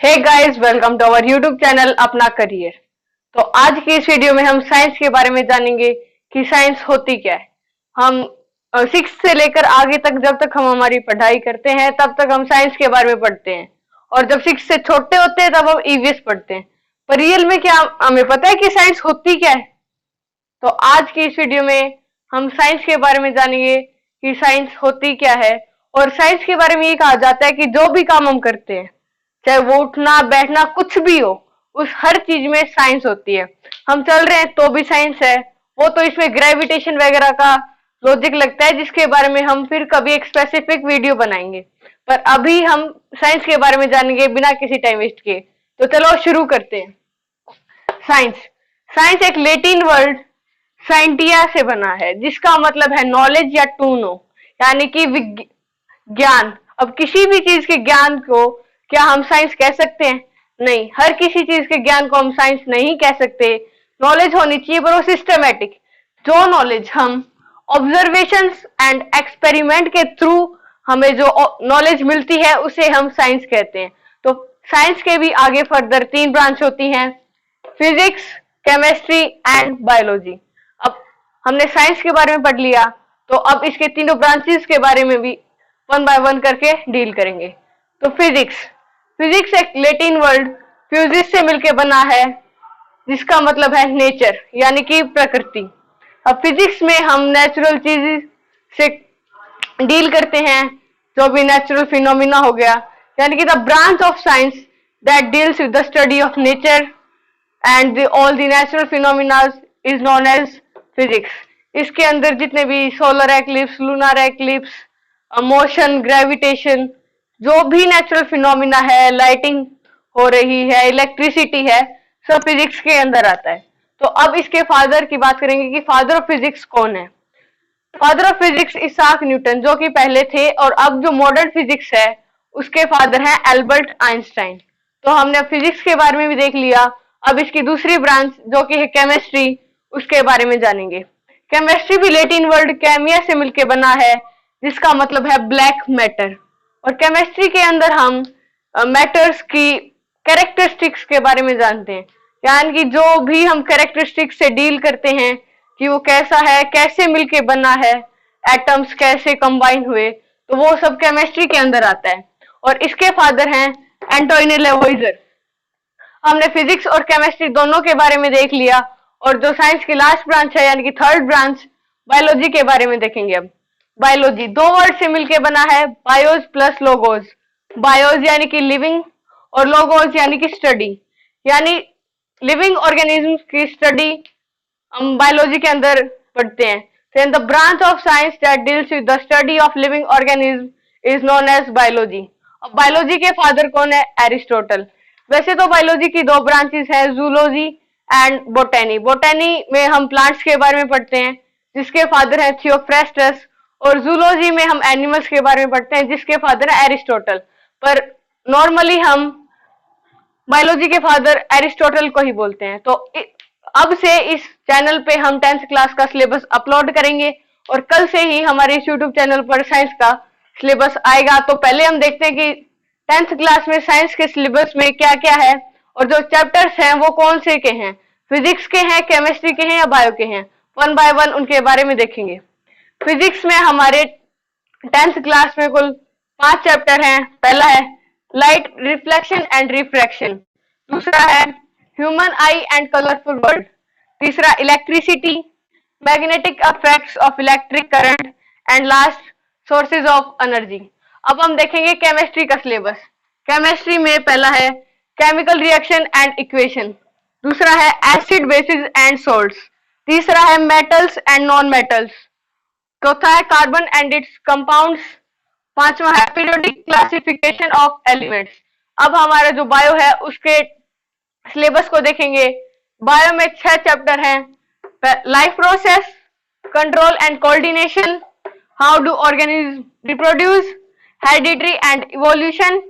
Hey guys, welcome to our YouTube channel अपना career. तो आज की इस वीडियो में हम साइंस के बारे में जानेंगे कि साइंस होती क्या है। हम 6 से लेकर आगे तक जब तक हम हमारी पढ़ाई करते हैं तब तक हम साइंस के बारे में पढ़ते हैं, और जब 6 से छोटे होते हैं तब हम ईवीएस पढ़ते हैं। पर रियल में क्या हमें पता है कि साइंस होती क्या है? तो आज की इस वीडियो में हम साइंस के बारे में जानेंगे कि साइंस होती क्या है। और साइंस के बारे में ये कहा जाता है कि जो भी काम हम करते हैं, चाहे वो उठना बैठना कुछ भी हो, उस हर चीज में साइंस होती है। हम चल रहे हैं तो भी साइंस है। वो तो इसमें ग्रेविटेशन वगैरह का लॉजिक लगता है, जिसके बारे में हम फिर कभी एक स्पेसिफिक वीडियो बनाएंगे। पर अभी हम साइंस के बारे में जानेंगे बिना किसी टाइम वेस्ट के। तो चलो शुरू करते हैं। साइंस साइंस एक लैटिन वर्ड साइंटिया से बना है, जिसका मतलब है नॉलेज या टू नो, यानी कि ज्ञान। अब किसी भी चीज के ज्ञान को क्या हम साइंस कह सकते हैं? नहीं, हर किसी चीज के ज्ञान को हम साइंस नहीं कह सकते। नॉलेज होनी चाहिए पर वो सिस्टमेटिक। जो नॉलेज हम ऑब्जर्वेशंस एंड एक्सपेरिमेंट के थ्रू हमें जो नॉलेज मिलती है उसे हम साइंस कहते हैं। तो साइंस के भी आगे फर्दर 3 ब्रांच होती हैं, फिजिक्स, केमिस्ट्री एंड बायोलॉजी। अब हमने साइंस के बारे में पढ़ लिया, तो अब इसके तीनों ब्रांचेस के बारे में भी वन बाय वन करके डील करेंगे। तो फिजिक्स एक लैटिन वर्ड फ्यूजिस से मिलकर बना है, जिसका मतलब है नेचर, यानी कि प्रकृति। अब फिजिक्स में हम नेचुरल चीज से डील करते हैं, जो भी नेचुरल फिनोमिना हो गया, यानी कि the branch of science that deals with the study of nature and all the natural phenomena is known as physics. इसके अंदर जितने भी solar eclipse, lunar eclipse, motion, gravitation, जो भी नेचुरल फिनोमिना है, लाइटिंग हो रही है, इलेक्ट्रिसिटी है, सब फिजिक्स के अंदर आता है। तो अब इसके फादर की बात करेंगे कि फादर ऑफ फिजिक्स कौन है। Father of physics Isaac Newton, जो कि पहले थे, और अब जो मॉडर्न फिजिक्स है उसके फादर हैं एल्बर्ट आइंस्टाइन। तो हमने फिजिक्स के बारे में भी देख लिया। अब इसकी दूसरी ब्रांच जो कि है केमिस्ट्री, उसके बारे में जानेंगे। केमिस्ट्री भी लैटिन वर्ड केमिया से मिलकर बना है, जिसका मतलब है ब्लैक मैटर। और केमिस्ट्री के अंदर हम मैटर्स की कैरेक्टरिस्टिक्स के बारे में जानते हैं, यानी कि जो भी हम कैरेक्टरिस्टिक्स से डील करते हैं कि वो कैसा है, कैसे मिलके बना है, एटम्स कैसे कंबाइन हुए, तो वो सब केमिस्ट्री के अंदर आता है। और इसके फादर हैं एंटोनी लेवोइजर। हमने फिजिक्स और केमिस्ट्री दोनों के बारे में देख लिया, और जो साइंस की लास्ट ब्रांच है, यानी कि थर्ड ब्रांच, बायोलॉजी के बारे में देखेंगे। अब बायोलॉजी 2 वर्ड से मिलके बना है, बायोस प्लस लोगोस। बायोस यानी कि लिविंग, और लोगोस यानी कि स्टडी, यानी लिविंग ऑर्गेनिज्म्स की स्टडी हम बायोलॉजी के अंदर पढ़ते हैं। Then the branch of science that deals with the study of living organism is known as biology. अब बायोलॉजी के फादर कौन है? एरिस्टोटल। वैसे तो बायोलॉजी की 2 ब्रांचेस हैं, जूलॉजी एंड बोटेनी। बोटेनी में हम प्लांट्स के बारे में पढ़ते हैं, जिसके फादर हैं थियोफ्रेस्टस, और जूलॉजी में हम एनिमल्स के बारे में पढ़ते हैं, जिसके फादर है एरिस्टोटल। पर नॉर्मली हम बायोलॉजी के फादर एरिस्टोटल को ही बोलते हैं। तो अब से इस चैनल पे हम 10th क्लास का सिलेबस अपलोड करेंगे, और कल से ही हमारे इस यूट्यूब चैनल पर साइंस का सिलेबस आएगा। तो पहले हम देखते हैं कि 10th क्लास में साइंस के सिलेबस में क्या क्या है, और जो चैप्टर्स हैं वो कौन से के हैं, फिजिक्स के हैं, केमिस्ट्री के हैं या बायो के हैं। वन बाय वन उनके बारे में देखेंगे। फिजिक्स में हमारे 10th क्लास में कुल 5 चैप्टर हैं। पहला है लाइट, रिफ्लेक्शन एंड रिफ्रैक्शन। दूसरा है human eye and colourful world. तीसरा electricity, magnetic effects of electric current, and last sources of energy. अब हम देखेंगे केमिस्ट्री का सिलेबस। केमिस्ट्री में पहला है केमिकल रिएक्शन एंड इक्वेशन। दूसरा है एसिड, बेसिस एंड सॉल्ट्स। तीसरा है मेटल्स एंड नॉन मेटल्स। चौथा है कार्बन एंड इट्स कंपाउंड्स। पांचवा है पीरियोडिक क्लासिफिकेशन ऑफ एलिमेंट्स। अब हमारा जो बायो है उसके सिलेबस को देखेंगे। बायो में 6 चैप्टर हैं। Life process, control and coordination, how do organism reproduce, hereditary and evolution,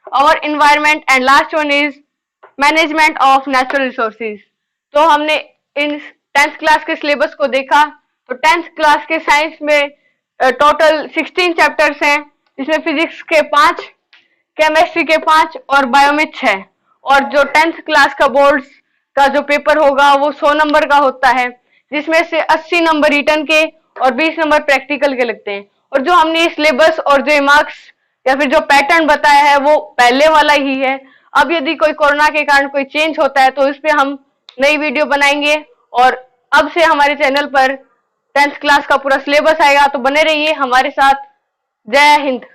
our environment, and last one is management of natural resources. तो हमने इन 10th क्लास के सिलेबस को देखा। तो 10th क्लास के साइंस में टोटल 16 चैप्टर्स हैं, जिसमें फिजिक्स के 5, केमिस्ट्री के 5 और बायो में 6। और जो 10th क्लास का बोर्ड्स का जो पेपर होगा वो 100 नंबर का होता है, जिसमें से 80 नंबर रिटर्न के और 20 नंबर प्रैक्टिकल के लगते हैं। और जो हमने सिलेबस और जो मार्क्स या फिर जो पैटर्न बताया है वो पहले वाला ही है। अब यदि कोई कोरोना के कारण कोई चेंज होता है तो इस पे हम नई वीडियो बनाएंगे। और अब से हमारे चैनल पर 10th क्लास का पूरा सिलेबस आएगा, तो बने रहिए हमारे साथ। जय हिंद।